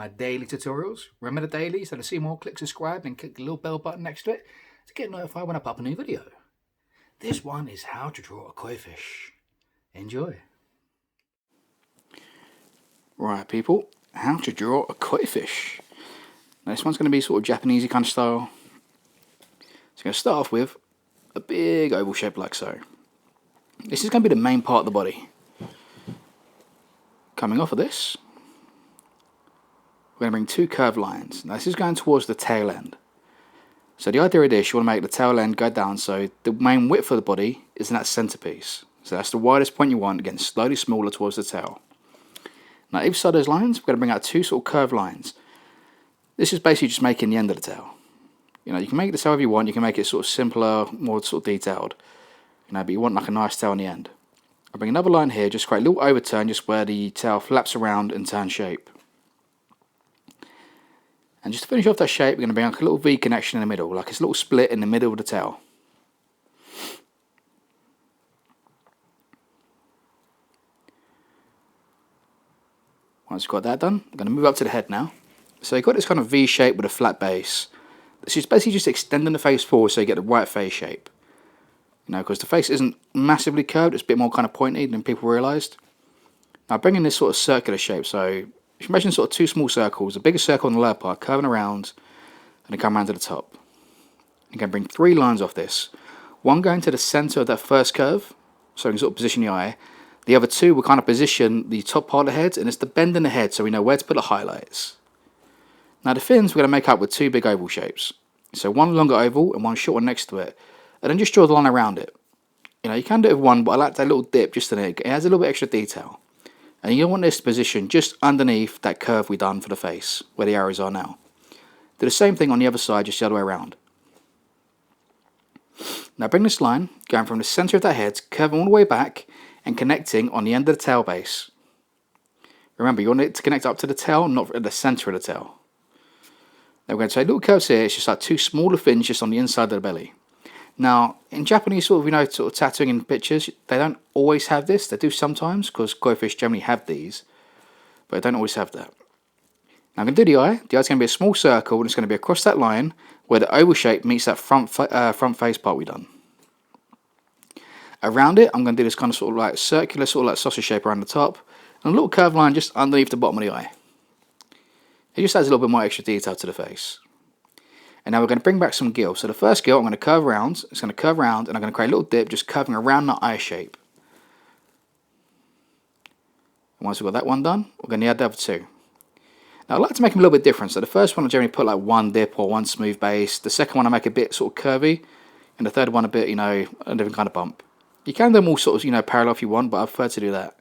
my daily tutorials. Remember the dailies? So to see more, click subscribe and click the little bell button next to it to get notified when I pop a new video. This one is how to draw a koi fish. Enjoy. Right people, how to draw a koi fish. Now this one's going to be sort of Japanesey kind of style. So I'm going to start off with a big oval shape like so. This is going to be the main part of the body. Coming off of this, we're going to bring two curved lines. Now this is going towards the tail end. So the idea of this, you want to make the tail end go down so the main width of the body is in that centerpiece. So that's the widest point you want, getting slowly smaller towards the tail. Now either side of those lines, we're going to bring out two sort of curved lines. This is basically just making the end of the tail. You know, you can make this however you want. You can make it sort of simpler, more sort of detailed. You know, but you want like a nice tail on the end. I'll bring another line here, just create a little overturn, just where the tail flaps around and turns shape. And just to finish off that shape, we're going to bring like a little V connection in the middle, like it's a little split in the middle of the tail. Once you've got that done, I'm going to move up to the head now. So you've got this kind of V shape with a flat base. This is basically just extending the face forward so you get the right face shape. You know, because the face isn't massively curved, it's a bit more kind of pointy than people realised. Now bringing this sort of circular shape, so if you imagine sort of two small circles, a bigger circle on the lower part, curving around, and then come around to the top. You can bring three lines off this. One going to the centre of that first curve, so you can sort of position the eye. The other two will kind of position the top part of the head, and it's the bend in the head so we know where to put the highlights. Now the fins we're going to make up with two big oval shapes. So one longer oval and one short one next to it. And then just draw the line around it. You know, you can do it with one, but I like that little dip just in it. It has a little bit extra detail. And you want this to position just underneath that curve we done for the face, where the arrows are now. Do the same thing on the other side, just the other way around. Now bring this line, going from the centre of that head, curving all the way back, and connecting on the end of the tail base. Remember, you want it to connect up to the tail, not at the centre of the tail. Now we're going to take little curves here, it's just like two smaller fins just on the inside of the belly. Now, in Japanese sort of, you know, sort of tattooing in pictures, they don't always have this. They do sometimes, because koi fish generally have these, but they don't always have that. Now I'm going to do the eye. The eye's going to be a small circle, and it's going to be across that line where the oval shape meets that front face part we done. Around it, I'm going to do this kind of sort of like circular, sort of like sausage shape around the top, and a little curved line just underneath the bottom of the eye. It just adds a little bit more extra detail to the face. And now we're going to bring back some gills. So the first gill I'm going to curve around, it's going to curve around, and I'm going to create a little dip just curving around that eye shape. And once we've got that one done, we're going to add the other two. Now I like to make them a little bit different. So the first one I generally put like one dip or one smooth base. The second one I make a bit sort of curvy, and the third one a bit, you know, a different kind of bump. You can do them all sort of, you know, parallel if you want, but I prefer to do that.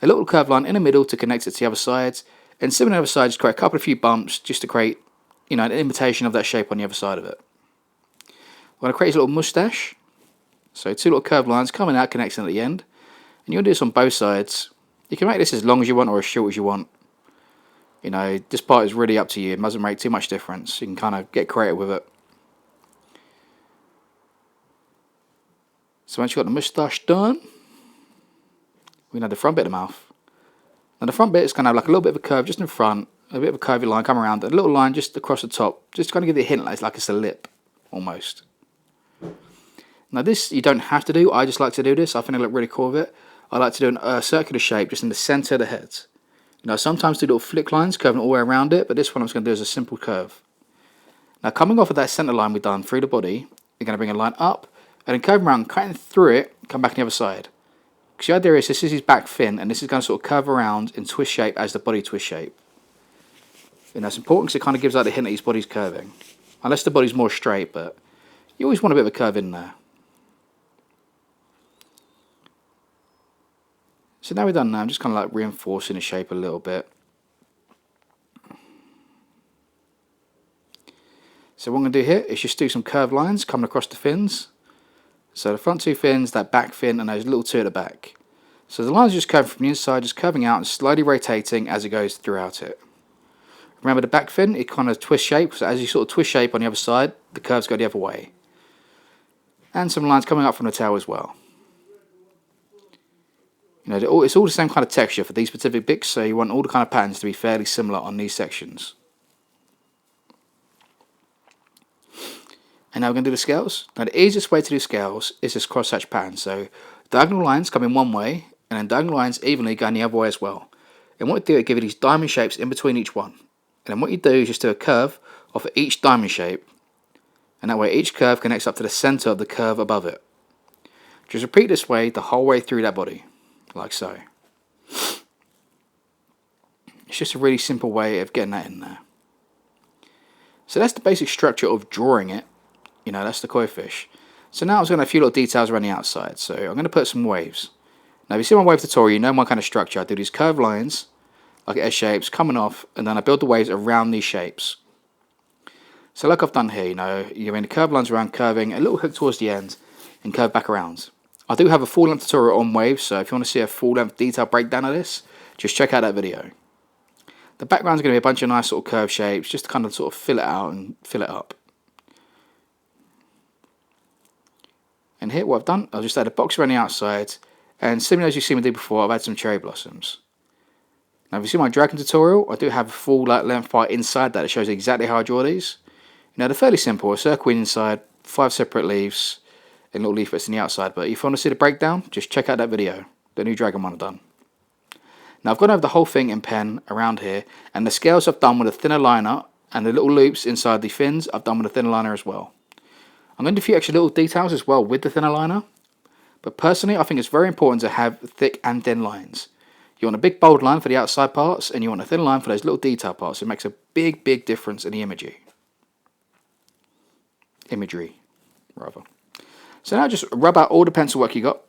A little curved line in the middle to connect it to the other sides, and similar to the other side, just create a couple of few bumps just to create, you know, an imitation of that shape on the other side of it. We're going to create a little mustache. So two little curved lines coming out, connecting at the end. And you'll do this on both sides. You can make this as long as you want or as short as you want. You know, this part is really up to you. It doesn't make too much difference. You can kind of get creative with it. So once you've got the mustache done, we know the front bit of the mouth. Now the front bit is going to have like a little bit of a curve just in front. A bit of a curvy line come around, a little line just across the top, just kind of give you a hint like it's a lip, almost. Now this you don't have to do, I just like to do this, I think I look really cool with it. I like to do a circular shape just in the centre of the head. You know, sometimes do little flick lines curving all the way around it, but this one I'm just going to do as a simple curve. Now coming off of that centre line we've done through the body, you're going to bring a line up, and then curve around, cutting through it, come back on the other side. Because the idea is this is his back fin, and this is going to sort of curve around in twist shape as the body twist shape. You know, it's important because it kind of gives out the hint that his body's curving. Unless the body's more straight, but you always want a bit of a curve in there. So now we're done now, I'm just kind of like reinforcing the shape a little bit. So what I'm going to do here is just do some curved lines coming across the fins. So the front two fins, that back fin, and those little two at the back. So the lines are just curving from the inside, just curving out and slowly rotating as it goes throughout it. Remember the back fin, it kind of twist shape, so as you sort of twist shape on the other side, the curves go the other way. And some lines coming up from the tail as well. You know, it's all the same kind of texture for these specific bits, so you want all the kind of patterns to be fairly similar on these sections. And now we're going to do the scales. Now the easiest way to do scales is this cross-hatch pattern. So diagonal lines come in one way, and then diagonal lines evenly go in the other way as well. And what you do is give you these diamond shapes in between each one. And then what you do is just do a curve off of each diamond shape, and that way each curve connects up to the center of the curve above it. Just repeat this way the whole way through that body, like so. It's just a really simple way of getting that in there. So that's the basic structure of drawing it. You know, that's the koi fish. So now I'm going to have a few little details around the outside. So I'm going to put some waves. Now if you see my wave tutorial, you know my kind of structure. I do these curved lines, like S shapes, coming off, and then I build the waves around these shapes. So like I've done here, you know, you're in the curved lines around, curving, a little hook towards the end, and curve back around. I do have a full length tutorial on waves, so if you want to see a full length detailed breakdown of this, just check out that video. The background is going to be a bunch of nice sort of curved shapes, just to kind of sort of fill it out and fill it up. And here what I've done, I'll just add a box around the outside, and similar as you've seen me do before, I've added some cherry blossoms. Now if you see my dragon tutorial, I do have a full length part inside that shows exactly how I draw these. You know, they're fairly simple, a circle inside, 5 separate leaves, and little leaflets on the outside. But if you want to see the breakdown, just check out that video, the new dragon one I've done. Now I've gone over the whole thing in pen around here, and the scales I've done with a thinner liner, and the little loops inside the fins I've done with a thinner liner as well. I'm going to do a few extra little details as well with the thinner liner, but personally I think it's very important to have thick and thin lines. You want a big bold line for the outside parts, and you want a thin line for those little detail parts. It makes a big difference in the imagery. So now just rub out all the pencil work you got.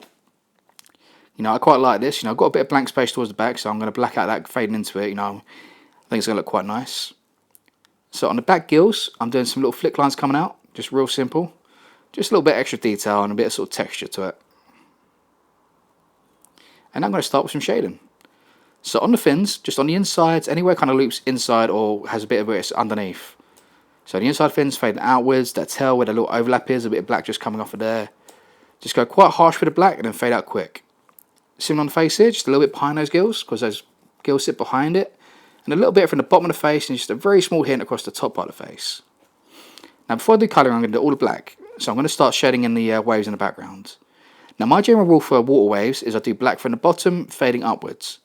You know, I quite like this. You know, I've got a bit of blank space towards the back, so I'm going to black out that fading into it. You know, I think it's going to look quite nice. So on the back gills, I'm doing some little flick lines coming out, just real simple. Just a little bit extra detail and a bit of sort of texture to it. And I'm going to start with some shading. So on the fins, just on the insides, anywhere kind of loops inside or has a bit of it underneath. So the inside fins fading outwards, that tail where the little overlap is, a bit of black just coming off of there. Just go quite harsh with the black and then fade out quick. Similar on the face here, just a little bit behind those gills, because those gills sit behind it. And a little bit from the bottom of the face, and just a very small hint across the top part of the face. Now before I do colouring, I'm going to do all the black. So I'm going to start shading in the waves in the background. Now my general rule for water waves is I do black from the bottom, fading upwards.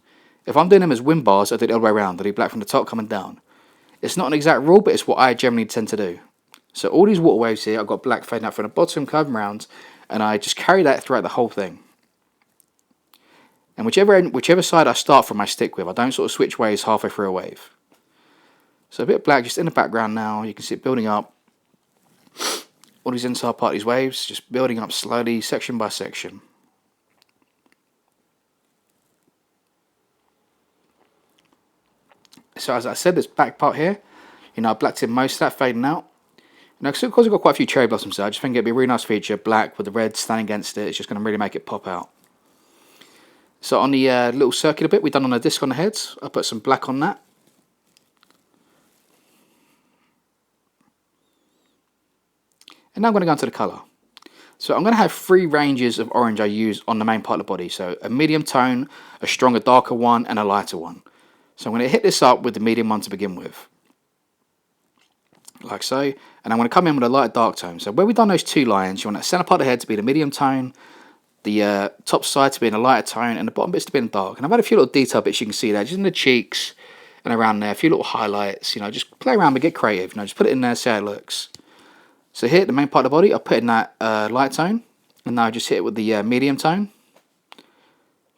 If I'm doing them as wind bars, I do it the other way around. I do black from the top, coming down. It's not an exact rule, but it's what I generally tend to do. So all these water waves here, I've got black fading out from the bottom, curving around, and I just carry that throughout the whole thing. And whichever side I start from, I stick with. I don't sort of switch waves halfway through a wave. So a bit of black just in the background now. You can see it building up. All these inside part of these waves, just building up slowly, section by section. So as I said, this back part here, you know, I blacked in most of that, fading out. Now, because I've got quite a few cherry blossoms there, I just think it'd be a really nice feature, black with the red standing against it. It's just going to really make it pop out. So on the little circular bit we've done on the disc on the heads, I put some black on that. And now I'm going to go into the colour. So I'm going to have 3 ranges of orange I use on the main part of the body. So a medium tone, a stronger darker one, and a lighter one. So I'm going to hit this up with the medium one to begin with. Like so. And I'm going to come in with a light dark tone. So where we've done those 2 lines, you want that centre part of the head to be the medium tone, the top side to be in a lighter tone, and the bottom bits to be in dark. And I've had a few little detail bits you can see there, just in the cheeks and around there, a few little highlights. You know, just play around but get creative. You know, just put it in there, see how it looks. So here, the main part of the body, I put in that light tone, and now I just hit it with the medium tone. And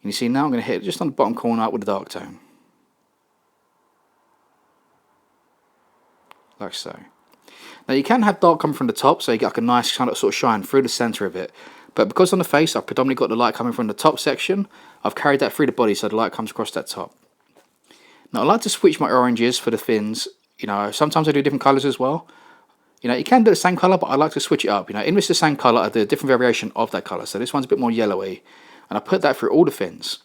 you see now I'm going to hit it just on the bottom corner with the dark tone. Like so. Now you can have dark coming from the top, so you get like a nice kind of sort of shine through the centre of it. But because on the face I've predominantly got the light coming from the top section, I've carried that through the body so the light comes across that top. Now I like to switch my oranges for the fins. You know, sometimes I do different colours as well. You know, you can do the same colour, but I like to switch it up. You know, in this the same colour, I do a different variation of that colour. So this one's a bit more yellowy, and I put that through all the fins.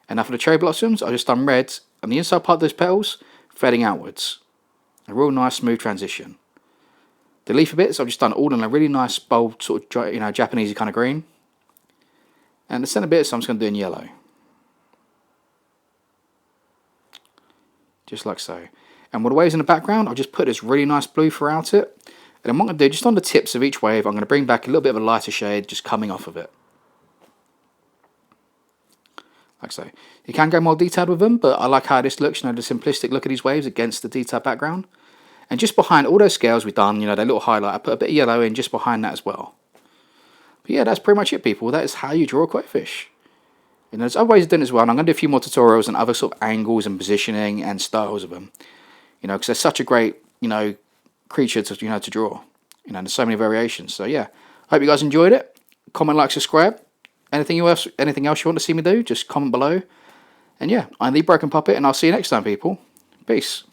And now for the cherry blossoms, I just done red on the inside part of those petals, fading outwards. A real nice smooth transition. The leafy bits, I've just done all in a really nice bold sort of, you know, Japanesey kind of green. And the centre bits, I'm just going to do in yellow. just like so. And with the waves in the background, I'll just put this really nice blue throughout it. And then what I'm going to do, just on the tips of each wave, I'm going to bring back a little bit of a lighter shade just coming off of it. Like so. You can go more detailed with them, but I like how this looks, you know, the simplistic look of these waves against the detailed background. And just behind all those scales we've done, you know, that little highlight, I put a bit of yellow in just behind that as well. But yeah, that's pretty much it, people. That is how you draw a koi fish. You know, there's other ways of doing it as well, and I'm going to do a few more tutorials and other sort of angles and positioning and styles of them. You know, because they're such a great, you know, creature to, you know, to draw. You know, there's so many variations. So yeah, hope you guys enjoyed it. Comment, like, subscribe. Anything else you want to see me do, just comment below. And yeah, I'm the Broken Puppet, and I'll see you next time, people. Peace.